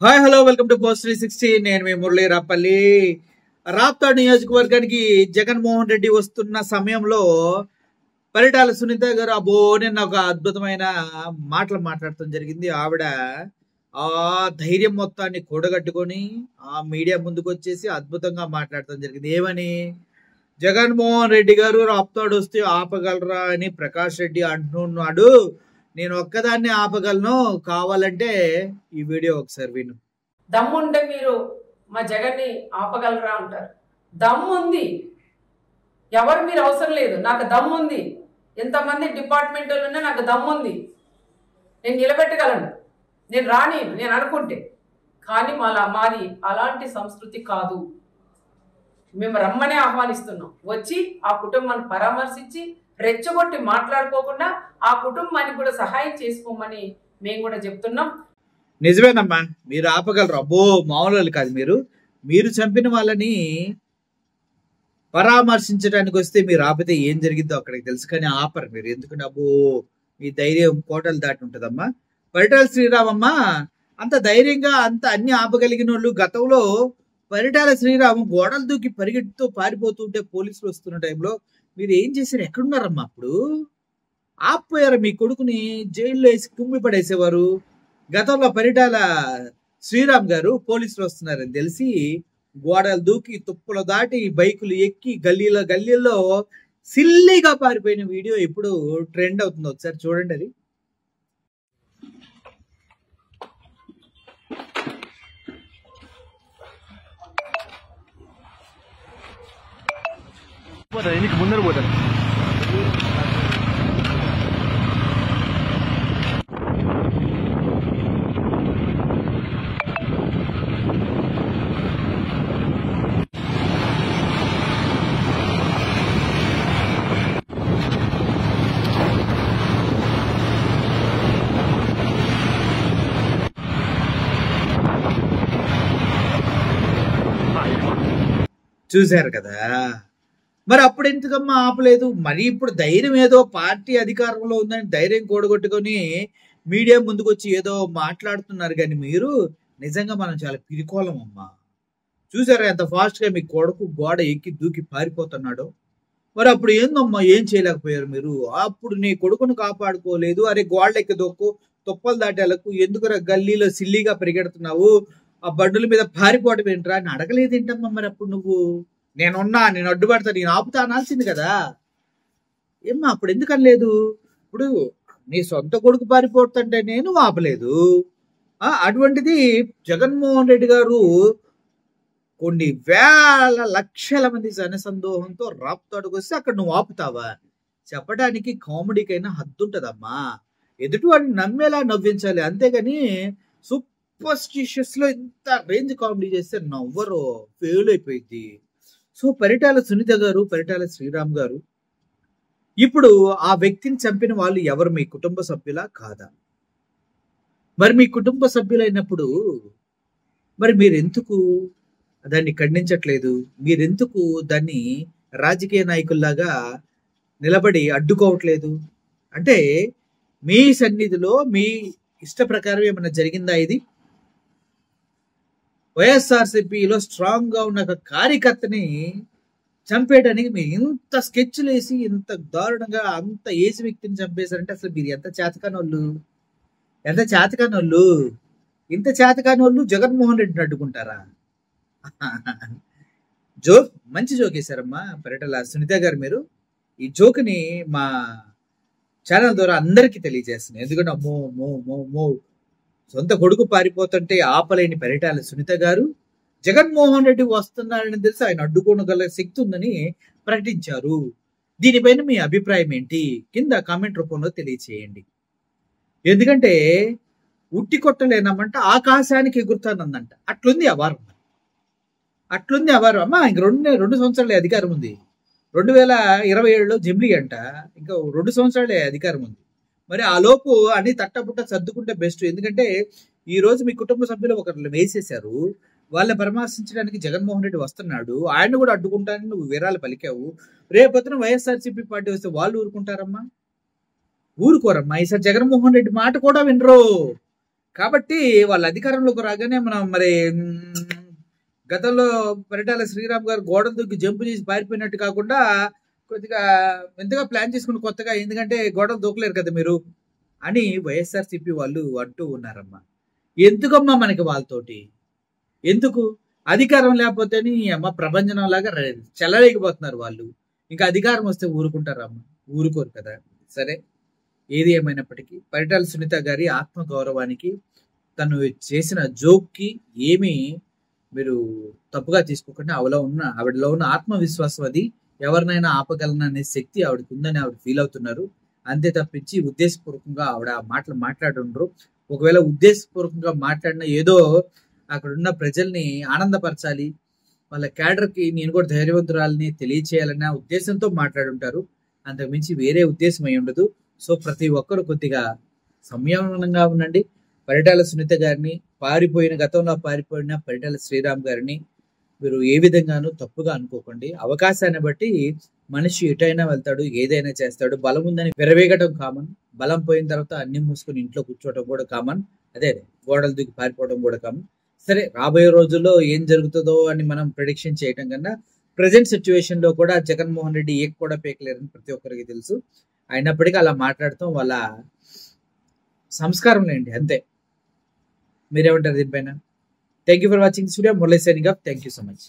Hi hello welcome to post 360. నేను మీ మురళీ రాపల్లి. రాప్తాడు నియోజకవర్గానికి జగన్మోహన్ రెడ్డి వస్తున్న సమయంలో పరిటాల సునీత గారు నిన్న ఒక అద్భుతమైన మాటలు మాట్లాడటం జరిగింది. ఆవిడ ఆ ధైర్యం మొత్తాన్ని కూడగట్టుకొని ఆ మీడియా ముందుకు వచ్చేసి అద్భుతంగా మాట్లాడటం జరిగింది. ఏమని, జగన్మోహన్ రెడ్డి గారు రాప్తాడు వస్తే ఆపగలరా అని ప్రకాష్ రెడ్డి అంటున్నాడు. నేను ఒక్కదాన్ని ఆపగలను, కావాలంటే ఈ వీడియో ఒకసారి విను. దమ్ముంటే మీరు మా జగన్ని ఆపగలరా అంటారు. దమ్ముంది, ఎవరు మీరు అవసరం లేదు, నాకు దమ్ముంది. ఎంతమంది డిపార్ట్మెంట్లోనే నాకు దమ్ముంది, నేను నిలబెట్టగలను, నేను రాని నేను అనుకుంటే. కానీ మాది అలాంటి సంస్కృతి కాదు. మేము రమ్మనే ఆహ్వానిస్తున్నాం. వచ్చి ఆ కుటుంబాన్ని పరామర్శించి రెచ్చగొట్టి మాట్లాడుకోకుండా ఆ కుటుంబానికి కూడా సహాయం చేసుకోమని మేము కూడా చెప్తున్నాం. నిజమేనమ్మా, మీరు ఆపగలరు. అబ్బో మామూలు కాదు. మీరు చంపిన వాళ్ళని పరామర్శించడానికి వస్తే మీరు ఆపితే ఏం జరిగిందో అక్కడికి తెలుసు, కానీ ఆపరు మీరు. ఎందుకంటే అబ్బో మీ ధైర్యం కోటలు దాటి ఉంటుందమ్మా. పరిటాల శ్రీరామమ్మ అంత ధైర్యంగా అంత అన్ని ఆపగలిగిన వాళ్ళు. గతంలో పరిటాల శ్రీరాము గోడలు దూకి పరిగెట్టుతూ పారిపోతుంటే పోలీసులు వస్తున్న టైంలో మీరు ఏం చేశారు? ఎక్కడున్నారమ్మా? అప్పుడు ఆపిపోయారు. మీ కొడుకుని జైల్లో వేసి కుమ్మి పడేసేవారు. గతంలో పరిటాల శ్రీరామ్ గారు పోలీసులు వస్తున్నారని తెలిసి గోడలు దూకి తుప్పలు దాటి బైకులు ఎక్కి గల్లీల్లో సిల్లీగా పారిపోయిన వీడియో ఇప్పుడు ట్రెండ్ అవుతుంది. ఒకసారి చూడండి. అది ముందర పోతాను. చూశారు కదా. మరి అప్పుడు ఎందుకమ్మా ఆపలేదు? మరి ఇప్పుడు ధైర్యం ఏదో పార్టీ అధికారంలో ఉందని ధైర్యం కూడగొట్టుకొని మీడియా ముందుకు వచ్చి ఏదో మాట్లాడుతున్నారు. కానీ మీరు నిజంగా మనం చాలా పిరికోలం అమ్మా. చూసారా ఎంత ఫాస్ట్ గా మీ కొడుకు గోడ ఎక్కి దూకి పారిపోతున్నాడు. మరి అప్పుడు ఏందమ్మా, ఏం చేయలేకపోయారు మీరు? అప్పుడు నీ కొడుకును కాపాడుకోలేదు. అరే గోడ ఎక్కి దొక్కు, తుప్పలు దాటేలకు ఎందుకురా గల్లీలో సిల్లీగా పరిగెడుతున్నావు, ఆ బండుల మీద పారిపోవడం ఏంట్రా అని అడగలేదు ఏంటమ్మా? మరి అప్పుడు నువ్వు నేను అడ్డుపడతా, నేను ఆపుతా అనాల్సింది కదా. ఏమ్మా అప్పుడు ఎందుకు అనలేదు? ఇప్పుడు నీ సొంత కొడుకు పారిపోతుంటే నేను ఆపలేదు. అటువంటిది జగన్మోహన్ రెడ్డి గారు కొన్ని వేల లక్షల మంది జనసందోహంతో రాప్తాడుకు వస్తే అక్కడ నువ్వు ఆపుతావా? చెప్పడానికి కామెడీకైనా హద్దు ఉంటుందమ్మా. ఎదుటి వాడిని నమ్మేలా నవ్వించాలి, అంతేగాని సూపర్స్టిషియస్ లో ఇంత రేంజ్ కామెడీ చేస్తే నవ్వరు, ఫెయిల్ అయిపోయింది. సో పరిటాల సునీత గారు, పరిటాల శ్రీరామ్ గారు, ఇప్పుడు ఆ వ్యక్తిని చంపిన వాళ్ళు ఎవరు? మీ కుటుంబ సభ్యులా కాదా? మరి మీ కుటుంబ సభ్యులైనప్పుడు మరి మీరెందుకు దాన్ని ఖండించట్లేదు? మీరెందుకు దాన్ని రాజకీయ నాయకుల్లాగా నిలబడి అడ్డుకోవట్లేదు? అంటే మీ సన్నిధిలో మీ ఇష్ట ప్రకారం ఏమైనా జరిగిందా? ఇది వైఎస్ఆర్సీపీలో స్ట్రాంగ్ గా ఉన్న ఒక కార్యకర్తని చంపేయడానికి మీరు ఇంత స్కెచ్లు వేసి ఇంత దారుణంగా అంత ఏసి వ్యక్తిని చంపేశారంటే అసలు మీరు ఎంత చేతకానోళ్ళు, ఎంత చేతకానోళ్ళు! ఇంత చేతకానోళ్ళు జగన్మోహన్ రెడ్డిని అడ్డుకుంటారా? జోక్, మంచి జోక్ వేశారమ్మా పరిటాల సునీత గారు. మీరు ఈ జోక్ని మా ఛానల్ ద్వారా అందరికీ తెలియజేస్తున్నాను. ఎందుకంటే అమ్మో మో మో మో సొంత కొడుకు పారిపోతుంటే ఆపలేని పరిటాల సునీత గారు జగన్మోహన్ రెడ్డి వస్తున్నారని తెలిసి ఆయన అడ్డుకోగల శక్తి ఉందని ప్రకటించారు. దీనిపైన మీ అభిప్రాయం ఏంటి? కింద కామెంట్ రూపంలో తెలియచేయండి. ఎందుకంటే ఉట్టి కొట్టలేనమంట ఆకాశానికి ఎగురుతానందంట. అట్లుంది ఆ వారం, అట్లుంది ఆ వారం. అమ్మా ఇంక రెండు సంవత్సరాలే అధికారం ఉంది. 2027లో జమిలీ అంట, ఇంకా 2 సంవత్సరాలే అధికారం ఉంది. మరి ఆ లోపు అన్ని తట్టబుట్ట సర్దుకుంటే బెస్ట్. ఎందుకంటే ఈ రోజు మీ కుటుంబ సభ్యులు ఒకరు వేసేశారు, వాళ్ళని పరామర్శించడానికి జగన్మోహన్ రెడ్డి వస్తున్నాడు. ఆయన కూడా అడ్డుకుంటానని నువ్వు వివరాలు పలికావు. రేపొద్దున వైఎస్ఆర్సీపీ పార్టీ వస్తే వాళ్ళు ఊరుకుంటారమ్మా? ఊరుకోరమ్మా. ఈసారి జగన్మోహన్ రెడ్డి మాట కూడా వినరు. కాబట్టి వాళ్ళ అధికారంలోకి రాగానే మనం మరి గతంలో పరిటాల శ్రీరామ్ గారు గోడలు దూకి జంపు చేసి పారిపోయినట్టు కాకుండా కొద్దిగా ఎంతగా ప్లాన్ చేసుకుని కొత్తగా, ఎందుకంటే గోడలు దూకలేరు కదా మీరు అని వైఎస్ఆర్సీపీ వాళ్ళు అంటూ ఉన్నారమ్మా. ఎందుకమ్మా మనకి వాళ్ళతోటి? ఎందుకు? అధికారం లేకపోతేని అమ్మ ప్రభంజనం లాగా చెలరేగిపోతున్నారు వాళ్ళు. ఇంకా అధికారం వస్తే ఊరుకుంటారమ్మా? ఊరుకోరు కదా. సరే, ఏది ఏమైనప్పటికీ పరిటాల సునీత గారి ఆత్మగౌరవానికి తను చేసిన జోక్కి ఏమీ మీరు తప్పుగా తీసుకోకుండా ఆవిడలో ఉన్న ఆత్మవిశ్వాసం, అది ఎవరినైనా ఆపగలననే శక్తి ఆవిడకి ఉందని ఆవిడ ఫీల్ అవుతున్నారు. అంతే తప్పించి ఉద్దేశపూర్వకంగా ఆవిడ మాటలు మాట్లాడుండ్రు. ఒకవేళ ఉద్దేశపూర్వకంగా మాట్లాడిన ఏదో అక్కడ ఉన్న ప్రజల్ని ఆనందపరచాలి, వాళ్ళ క్యాడర్కి నేను కూడా ధైర్యవంతురాలని తెలియచేయాలన్న ఉద్దేశంతో మాట్లాడుంటారు. అంతకుమించి వేరే ఉద్దేశం అయి ఉండదు. సో ప్రతి ఒక్కరు కొద్దిగా సంయమనంగా ఉండండి. పరిటాల సునీత గారిని, గతంలో పారిపోయిన పరిటాల శ్రీరామ్ గారిని మీరు ఏ విధంగానూ తప్పుగా అనుకోకండి. అవకాశాన్ని బట్టి మనిషి ఎటైనా వెళ్తాడు, ఏదైనా చేస్తాడు. బలం ఉందని విరవేగటం కామన్, బలం పోయిన తర్వాత అన్ని మూసుకొని ఇంట్లో కూర్చోవడం కూడా కామన్, అదే గోడలు దూకి పారిపోవడం కూడా కామన్. సరే, రాబోయే రోజుల్లో ఏం జరుగుతుందో అని మనం ప్రెడిక్షన్ చేయటం కన్నా ప్రజెంట్ సిచ్యువేషన్ లో కూడా జగన్మోహన్ రెడ్డి కూడా పేకలేరని ప్రతి ఒక్కరికి తెలుసు. అయినప్పటికీ అలా మాట్లాడటం వాళ్ళ సంస్కారం లేండి, అంతే. మీరేమంటారు దీనిపైన? Thank you for watching this video. Murali signing off. Thank you so much.